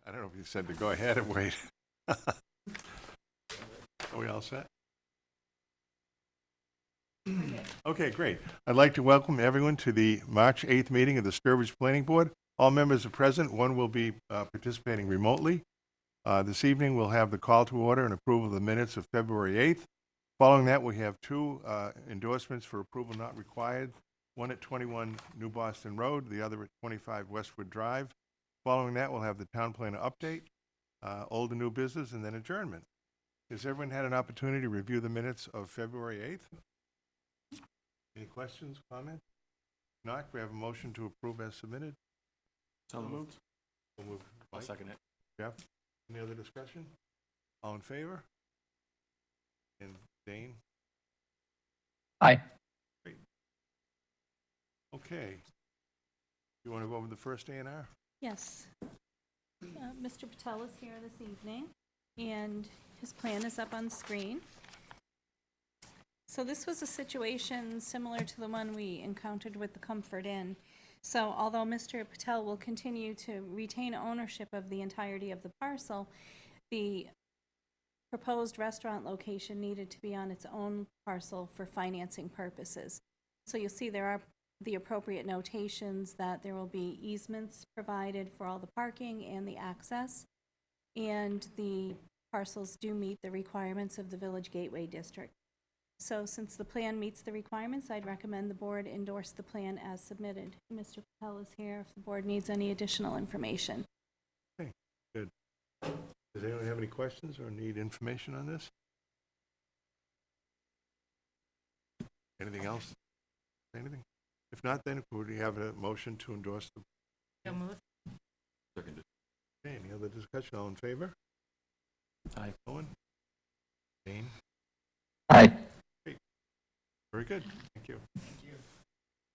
I don't know if you said to go ahead and wait. Are we all set? Okay, great. I'd like to welcome everyone to the March 8th meeting of the Sturbridge Planning Board. All members are present. One will be participating remotely. This evening, we'll have the call to order and approval of the minutes of February 8th. Following that, we have two endorsements for approval not required, one at 21 New Boston Road, the other at 25 Westwood Drive. Following that, we'll have the town planner update, old and new business, and then adjournment. Has everyone had an opportunity to review the minutes of February 8th? Any questions, comments? If not, we have a motion to approve as submitted. So moved. We'll move. I'll Mike? second it. Jeff? Any other discussion? All in favor? And Dane? Aye. Okay. You want to go over the first A&R? Yes. Mr. Patel is here this evening, and his plan is up on screen. So this was a situation similar to the one we encountered with the Comfort Inn. So although Mr. Patel will continue to retain ownership of the entirety of the parcel, the proposed restaurant location needed to be on its own parcel for financing purposes. So you'll see there are the appropriate notations that there will be easements provided for all the parking and the access, and the parcels do meet the requirements of the Village Gateway District. So since the plan meets the requirements, I'd recommend the board endorse the plan as submitted. Mr. Patel is here if the board needs any additional information. Good. Does anyone have any questions or need information on this? Anything else? Anything? If not, then would we have a motion to endorse the? So moved. Second. Okay, any other discussion? All in favor? Aye. Owen? Dane? Aye. Very good. Thank you.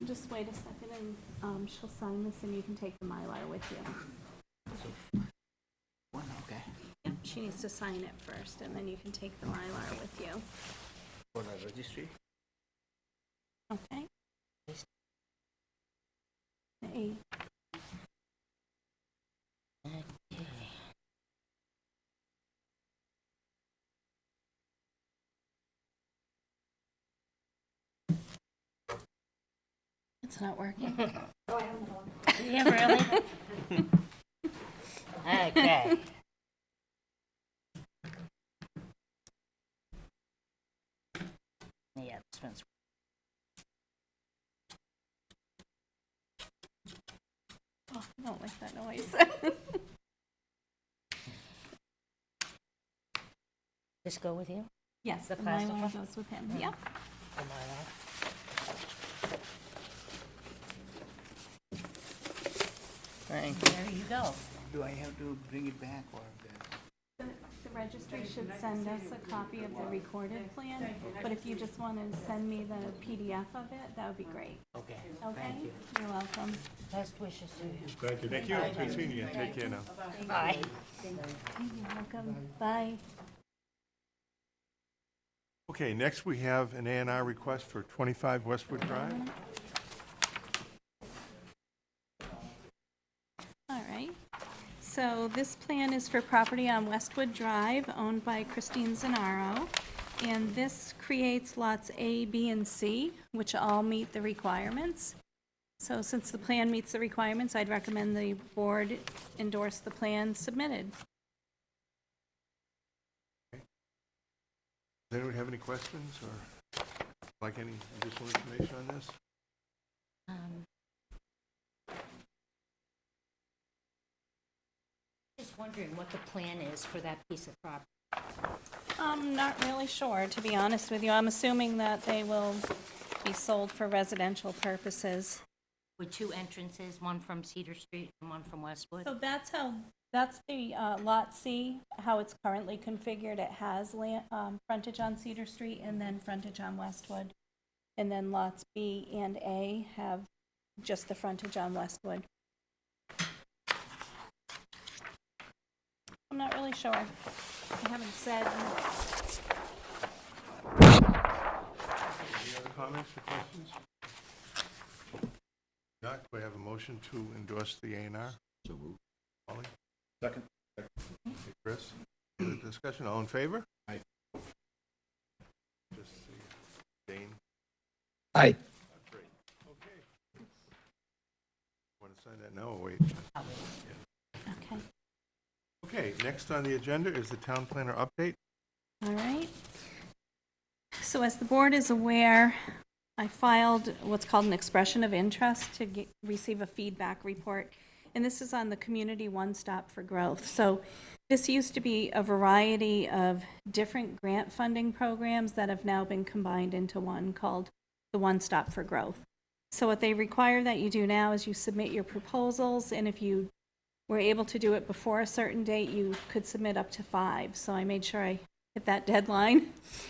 Just wait a second and she'll sign this and you can take the Mylar with you. One, okay. Yep, she needs to sign it first and then you can take the Mylar with you. For the registry? Okay? Hey. It's not working. Yeah, really? Okay. Yeah, this one's. Oh, I don't like that noise. This go with you? Yes, The the plastic Mylar one? goes with him. Yep. The Mylar? Thank you. There you go. Do I have to bring it back or? The registry should send us a copy of the recorded plan, but if you just want to send me the PDF of it, that would be great. Okay. Okay? Thank you. You're welcome. Best wishes to you. Thank you. Thank you. Good seeing you. Take care now. Bye. You're welcome. Bye. Okay, next we have an A&R request for 25 Westwood Drive. All right. So this plan is for property on Westwood Drive owned by Christine Zanaro. And this creates lots A, B, and C, which all meet the requirements. So since the plan meets the requirements, I'd recommend the board endorse the plan submitted. Does anyone have any questions or like any additional information on this? Just wondering what the plan is for that piece of property. I'm not really sure, to be honest with you. I'm assuming that they will be sold for residential purposes. With two entrances, one from Cedar Street and one from Westwood? So that's the Lot C, how it's currently configured. It has frontage on Cedar Street and then frontage on Westwood. And then lots B and A have just the frontage on Westwood. I'm not really sure. I haven't said. Any other comments or questions? Not, we have a motion to endorse the A&R. So moved. Ollie? Second. Chris. Any discussion, all in favor? Aye. Just see, Dane, Aye. great, okay. Want to sign that now or wait? Okay. Okay, next on the agenda is the town planner update. All right. So as the board is aware, I filed what's called an expression of interest to receive a feedback report. And this is on the Community One Stop for Growth. So this used to be a variety of different grant funding programs that have now been combined into one called the One Stop for Growth. So what they require that you do now is you submit your proposals, and if you were able to do it before a certain date, you could submit up to 5. So I made sure I hit that deadline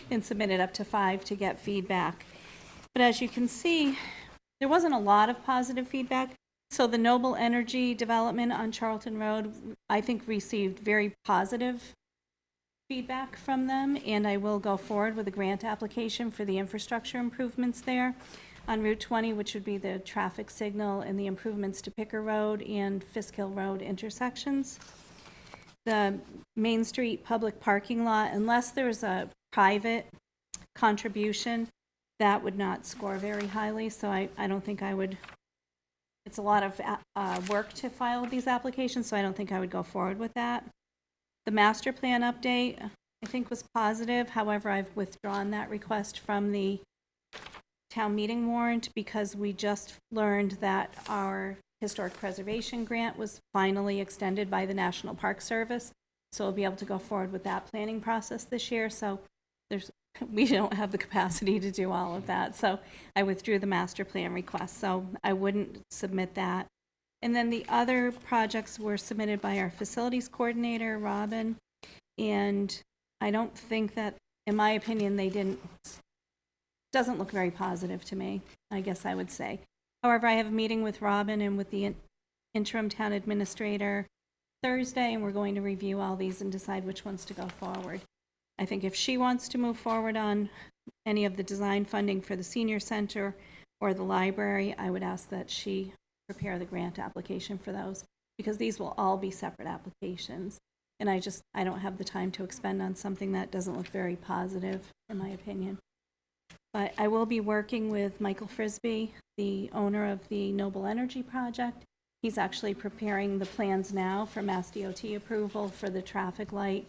and submitted up to 5 to get feedback. But as you can see, there wasn't a lot of positive feedback. So the Noble Energy development on Charlton Road, I think received very positive feedback from them, and I will go forward with a grant application for the infrastructure improvements there on Route 20, which would be the traffic signal and the improvements to Picker Road and Fisk Hill Road intersections. The Main Street public parking lot, unless there's a private contribution, that would not score very highly, so I don't think I would. It's a lot of work to file these applications, so I don't think I would go forward with that. The master plan update, I think, was positive. However, I've withdrawn that request from the town meeting warrant because we just learned that our historic preservation grant was finally extended by the National Park Service. So we'll be able to go forward with that planning process this year. So we don't have the capacity to do all of that. So I withdrew the master plan request. So I wouldn't submit that. And then the other projects were submitted by our facilities coordinator, Robin. And I don't think that, in my opinion, doesn't look very positive to me, I guess I would say. However, I have a meeting with Robin and with the interim town administrator Thursday, and we're going to review all these and decide which ones to go forward. I think if she wants to move forward on any of the design funding for the senior center or the library, I would ask that she prepare the grant application for those, because these will all be separate applications. And I don't have the time to expend on something that doesn't look very positive, in my opinion. But I will be working with Michael Frisbee, the owner of the Noble Energy project. He's actually preparing the plans now for Mass DOT approval for the traffic light.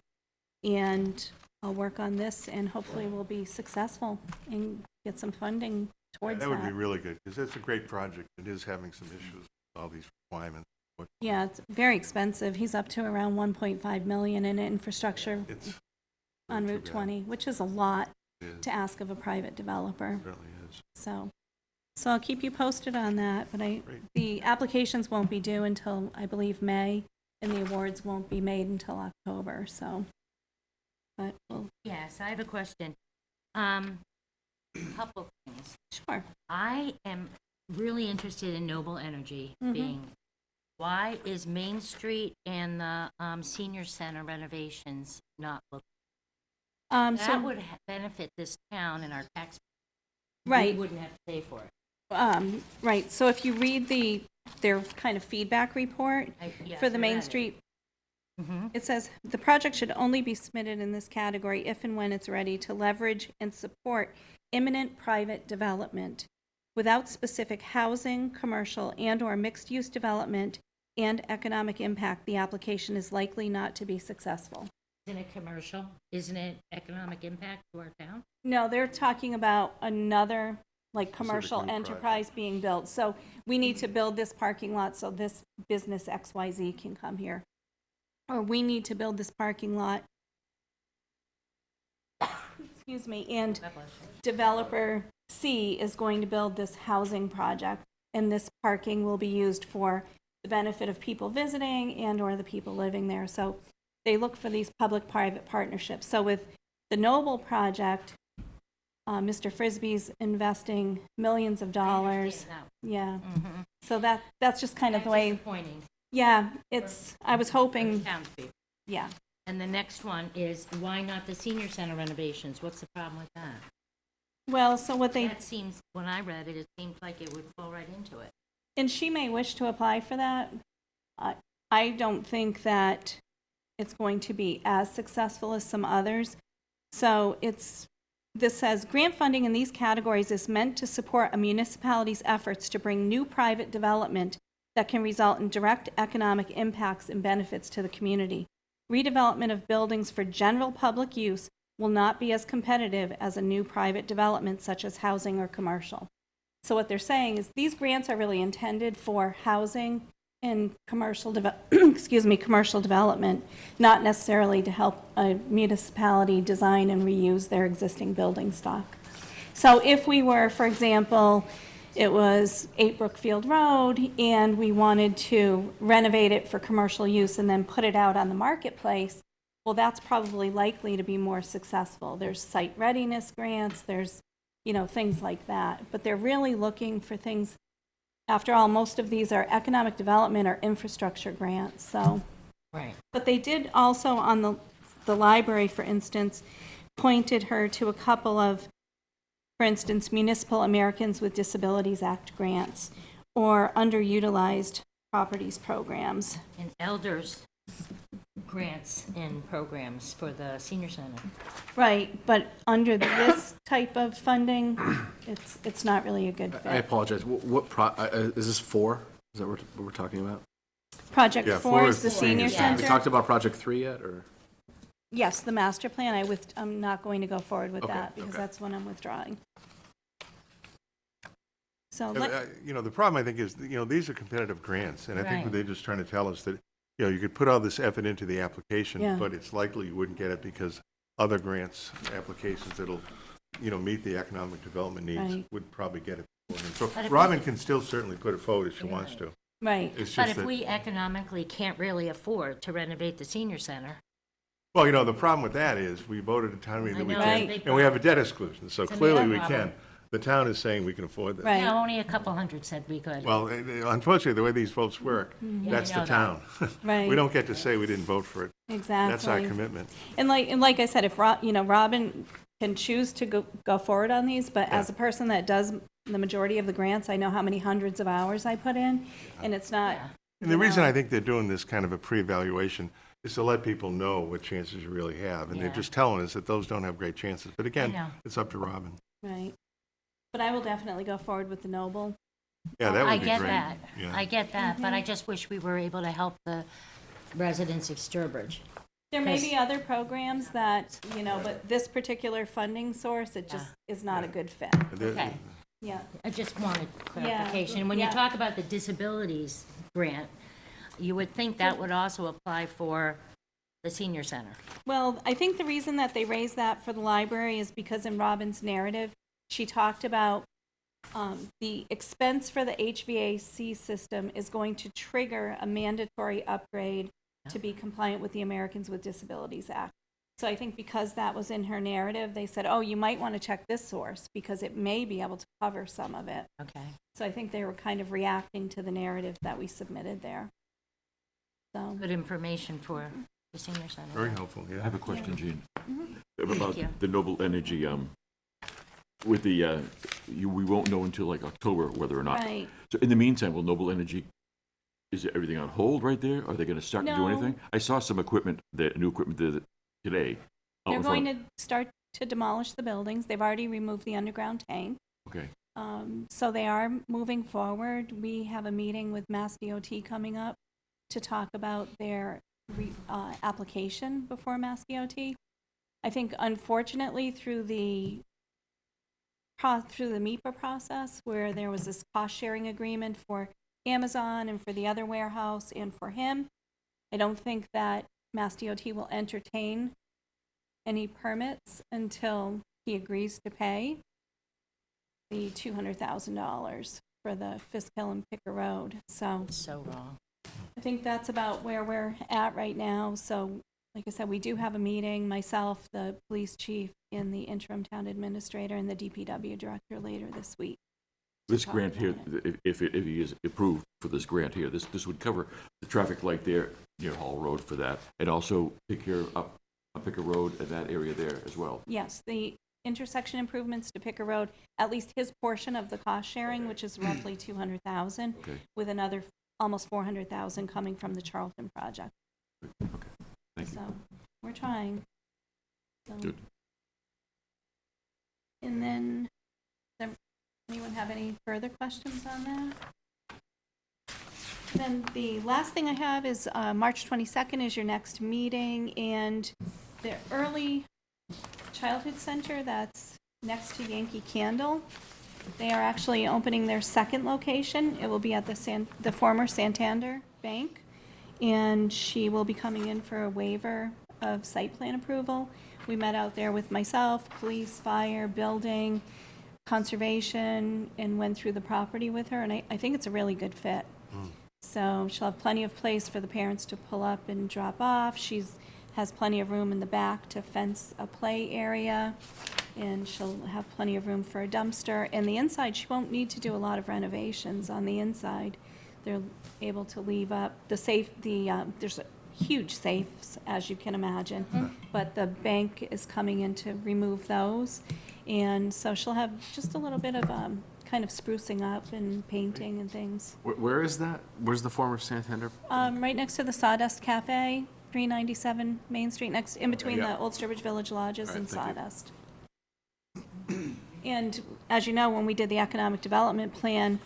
And I'll work on this, and hopefully we'll be successful and get some funding towards that. That would be really good, because it's a great project. It is having some issues with all these requirements. Yeah, it's very expensive. He's up to around 1.5 million in infrastructure It's on too Route bad. 20, which is a lot It is. to ask of a private developer. It certainly is. So I'll keep you posted on that, but Great. the applications won't be due until, I believe, May, and the awards won't be made until October, so. But, well, Yes, I have a question. Couple things. sure. I am really interested in Noble Energy Mhm. being, why is Main Street and the senior center renovations not looked? That So, would benefit this town and our tax. right. We wouldn't have to pay for it. Right, so if you read their kind of feedback report for the Main Street, Mm-hmm. it says, "The project should only be submitted in this category if and when it's ready to leverage and support imminent private development. Without specific housing, commercial, and/or mixed-use development and economic impact, the application is likely not to be successful." Isn't it commercial? Isn't it economic impact to our town? No, they're talking about another, like, commercial new project. enterprise being built. So we need to build this parking lot so this business XYZ can come here. Or we need to build this parking lot, excuse me, and God bless you. developer C is going to build this housing project, and this parking will be used for the benefit of people visiting and/or the people living there. So they look for these public-private partnerships. So with the Noble project, Mr. Frisbee's investing millions of dollars. Yeah, Mm-hmm. so that's just kind of the way, Disappointing. yeah, I was hoping, Townspeople. yeah. And the next one is, why not the senior center renovations? What's the problem with that? Well, so what they, That seems, when I read it, it seemed like it would fall right into it. and she may wish to apply for that. I don't think that it's going to be as successful as some others. So this says, grant funding in these categories is meant to support a municipality's efforts to bring new private development that can result in direct economic impacts and benefits to the community. Redevelopment of buildings for general public use will not be as competitive as a new private development such as housing or commercial. So what they're saying is these grants are really intended for housing and commercial commercial development, not necessarily to help a municipality design and reuse their existing building stock. So if we were, for example, it was 8 Brookfield Road, and we wanted to renovate it for commercial use and then put it out on the marketplace, well, that's probably likely to be more successful. There's site readiness grants, there's, things like that. But they're really looking for things, after all, most of these are economic development or infrastructure grants, so. Right. But they did also, on the library, for instance, pointed her to a couple of, for instance, Municipal Americans with Disabilities Act grants or underutilized properties programs. And elders grants and programs for the senior center. Right, but under this type of funding, it's not really a good I fit. apologize. Is this 4? Is that what we're talking about? Project Yeah, 4 4 is is the the senior senior Have we center. talked about Project 3 yet, or? Yes, the master plan, I'm not going to go forward with Okay, that because okay. that's one I'm withdrawing. So, The problem, I think, is, these are competitive grants, and I think Right. they're just trying to tell us that, you could put all this effort into the application, Yeah. but it's likely you wouldn't get it because other grants, applications that'll, meet the economic development needs Right. would probably get it. So But if Robin can still certainly put it forward if she wants to. right, It's But just if that, we economically can't really afford to renovate the senior center, well, the problem with that is, we voted at town meeting that we I know, can, it's a big and we have a problem. debt exclusion, so It's a clearly big we problem. can. The town is saying we can afford this. right. only a couple hundred said we could. Well, unfortunately, the way these votes work, that's I know the town. Right. We don't get to say we didn't vote for it. Exactly. That's our commitment. And like I said, if Robin can choose to go forward on these, but as a person that does the majority of the grants, I know how many hundreds of hours I put in, and it's not. Yeah. And the reason I think they're doing this kind of a pre-evaluation is to let people know what chances you really have. And they're Yeah. just telling us that those don't have great chances. But again, know. it's up to Robin. Right. But I will definitely go forward with the Noble. Yeah, that I would be get great. that. Yeah. I get that, but I just wish we were able to help the residents of Sturbridge. There may Because- be other programs that, but this particular funding source, it just is not a good fit. They're- Okay. Yeah. I just wanted clarification. When you yeah. talk about the disabilities grant, you would think that would also apply for the senior center. Well, I think the reason that they raised that for the library is because in Robin's narrative, she talked about the expense for the HVAC system is going to trigger a mandatory upgrade to be compliant with the Americans with Disabilities Act. So I think because that was in her narrative, they said, oh, you might want to check this source because it may be able to cover some of it. Okay. So I think they were kind of reacting to the narrative that we submitted there. So, Good information for the senior center. Very helpful, I yeah. have a question, Gene. Thank About you. the Noble Energy, with the, we won't know until like October whether or not. right. So in the meantime, will Noble Energy, is everything on hold right there? Are they gonna start to do No. anything? I saw some equipment, new equipment there today. out They're in front. going to start to demolish the buildings. They've already removed the underground tank. Okay, So they are moving forward. We have a meeting with Mass DOT coming up to talk about their application before Mass DOT. I think unfortunately through the MEPA process, where there was this cost-sharing agreement for Amazon and for the other warehouse and for him, I don't think that Mass DOT will entertain any permits until he agrees to pay the $200,000 for the Fisk Hill and Picker Road. So It's so wrong. I think that's about where we're at right now. So like I said, we do have a meeting, myself, the police chief, and the interim town administrator and the DPW director later this week. this talk grant here, about if he is approved for this grant here, this would cover the traffic light there near Hall Road for that, and also take care of up Picker Road and that area there as well. Yes, the intersection improvements to Picker Road, at least his portion of the cost sharing, which is roughly 200,000, Okay. with another almost 400,000 coming from the Charlton project. Thank Thank you. So, we're trying. So- Good. And then, does anyone have any further questions on that? Then the last thing I have is March 22nd is your next meeting, and the Early Childhood Center that's next to Yankee Candle, they are actually opening their second location. It will be at the former Santander Bank, and she will be coming in for a waiver of site plan approval. We met out there with myself, police, fire, building, conservation, and went through the property with her, and I think it's a really good fit. So she'll have plenty of place for the parents to pull up and drop off. Has plenty of room in the back to fence a play area, and she'll have plenty of room for a dumpster. And the inside, she won't need to do a lot of renovations on the inside. They're able to leave up the safe, there's huge safes, as you can imagine, but the bank is coming in to remove those. And so she'll have just a little bit of kind of sprucing up and painting and things. Where is that? Where's the former Santander? Right next to the Sawdust Cafe, 397 Main Street, in between Yeah. the Old Sturbridge Village Lodges All right, and thank you. Sawdust. And as you know, when we did the economic development plan,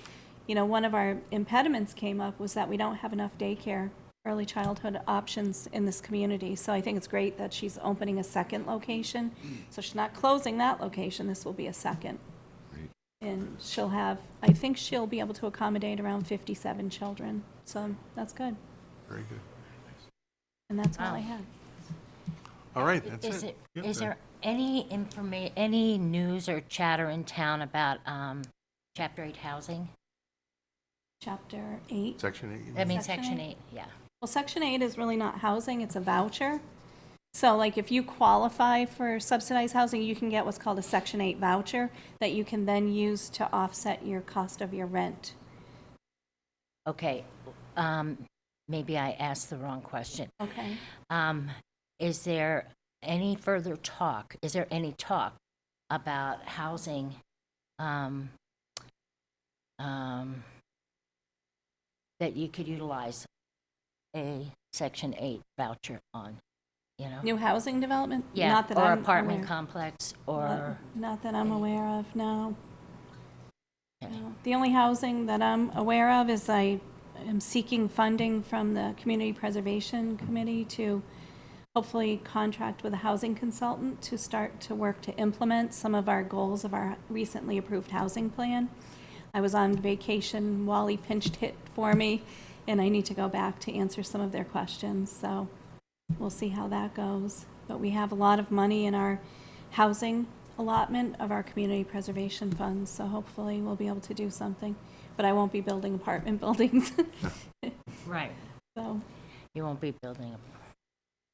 one of our impediments came up was that we don't have enough daycare, early childhood options in this community. So I think it's great that she's opening a second location. So she's not closing that location, this will be a second. Great. And I think she'll be able to accommodate around 57 children. So that's good. Very good. And that's all Wow. I have. All right, that's Is it. it, Yep, is that- there any news or chatter in town about Chapter 8 housing? Chapter 8. Section 8. you I mean? mean, Section Section 8? 8, yeah. Well, Section 8 is really not housing, it's a voucher. So like if you qualify for subsidized housing, you can get what's called a Section 8 voucher that you can then use to offset your cost of your rent. Okay, maybe I asked the wrong question. Okay. Is there any further talk, is there any talk about housing that you could utilize a Section 8 voucher on, New housing development? Yeah, Not that or I'm apartment aware- complex, or, Not that I'm aware of, no. Okay. No. The only housing that I'm aware of is I am seeking funding from the Community Preservation Committee to hopefully contract with a housing consultant to start to work to implement some of our goals of our recently approved housing plan. I was on vacation, Wally pinched hit for me, and I need to go back to answer some of their questions, so we'll see how that goes. But we have a lot of money in our housing allotment of our community preservation funds, so hopefully we'll be able to do something. But I won't be building apartment buildings, right, so, you won't be building a,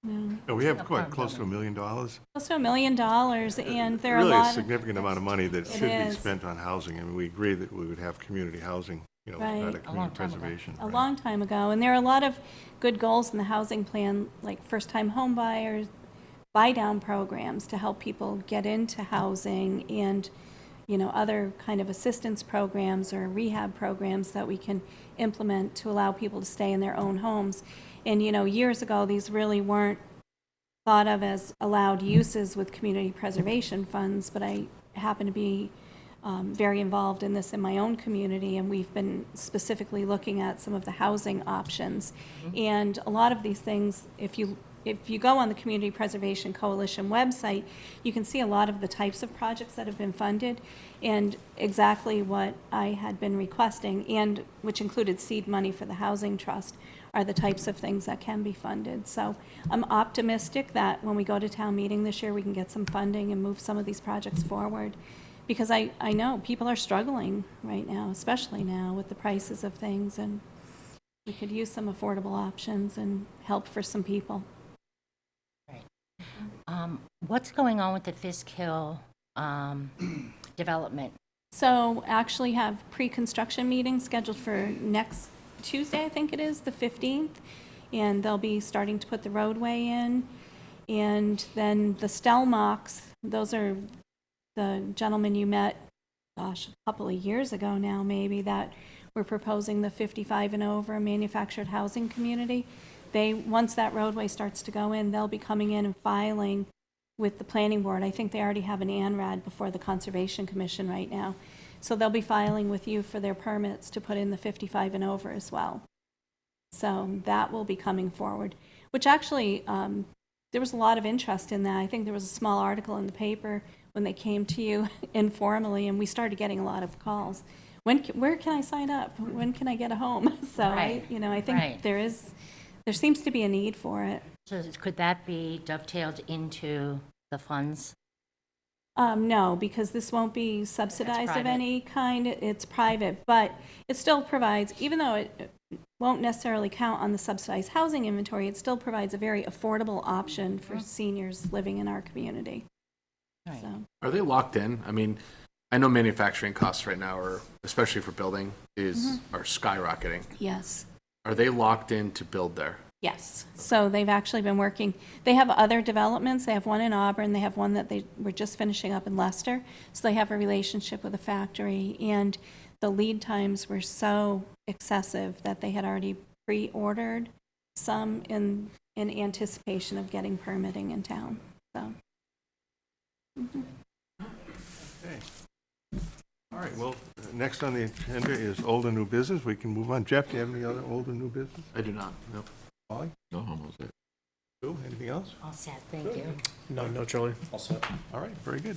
no. Yeah, we have Apartment close to $1 million. Close to $1 million, and there are a Really a lot of... significant amount of money that It should be is. spent on housing, and we agree that we would have community housing, Right. out of A long community time ago. preservation. A right. long time ago, and there are a lot of good goals in the housing plan, like first-time home buyers, buy-down programs to help people get into housing, and, other kind of assistance programs or rehab programs that we can implement to allow people to stay in their own homes. And, years ago, these really weren't thought of as allowed uses with community preservation funds, but I happen to be very involved in this in my own community, and we've been specifically looking at some of the housing options. And a lot of these things, if you go on the Community Preservation Coalition website, you can see a lot of the types of projects that have been funded and exactly what I had been requesting, and which included seed money for the Housing Trust, are the types of things that can be funded. So I'm optimistic that when we go to town meeting this year, we can get some funding and move some of these projects forward. Because I know people are struggling right now, especially now with the prices of things, and we could use some affordable options and help for some people. what's going on with the Fisk Hill development? So actually have pre-construction meetings scheduled for next Tuesday, I think it is, the 15th, and they'll be starting to put the roadway in. And then the Stelmachs, those are the gentlemen you met, gosh, a couple of years ago now maybe, that were proposing the 55 and over manufactured housing community. once that roadway starts to go in, they'll be coming in and filing with the planning board. I think they already have an ANRAD before the Conservation Commission right now. So they'll be filing with you for their permits to put in the 55 and over as well. So that will be coming forward, which actually, there was a lot of interest in that. I think there was a small article in the paper when they came to you informally, and we started getting a lot of calls. Where can I sign up? When can I get a home? So Right. I think Right. there seems to be a need for it. So could that be dovetailed into the funds? No, because this won't be subsidized of private. any kind. It's private, but it still provides, even though it won't necessarily count on the subsidized housing inventory, it still provides a very affordable option for seniors living in our community. Right. So, Are they locked in? I mean, I know manufacturing costs right now are, especially for building, are skyrocketing. yes. Are they locked in to build there? Yes, so they've actually been working, they have other developments, they have one in Auburn, they have one that they were just finishing up in Leicester, so they have a relationship with a factory, and the lead times were so excessive that they had already pre-ordered some in anticipation of getting permitting in town, so. Okay. All right, well, next on the agenda is old and new business. We can move on. Jeff, do you have any other old and new business? I do not, no. Polly? No, almost there. Sue, anything else? All set, thank you. No, Charlie. All set. All right, very good.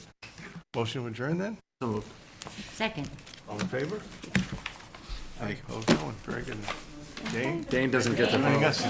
Motion to adjourn then? So moved. Second. All in favor? Aye. Opposed, no one. Very good. Dane? Dane doesn't get the Joining vote. us.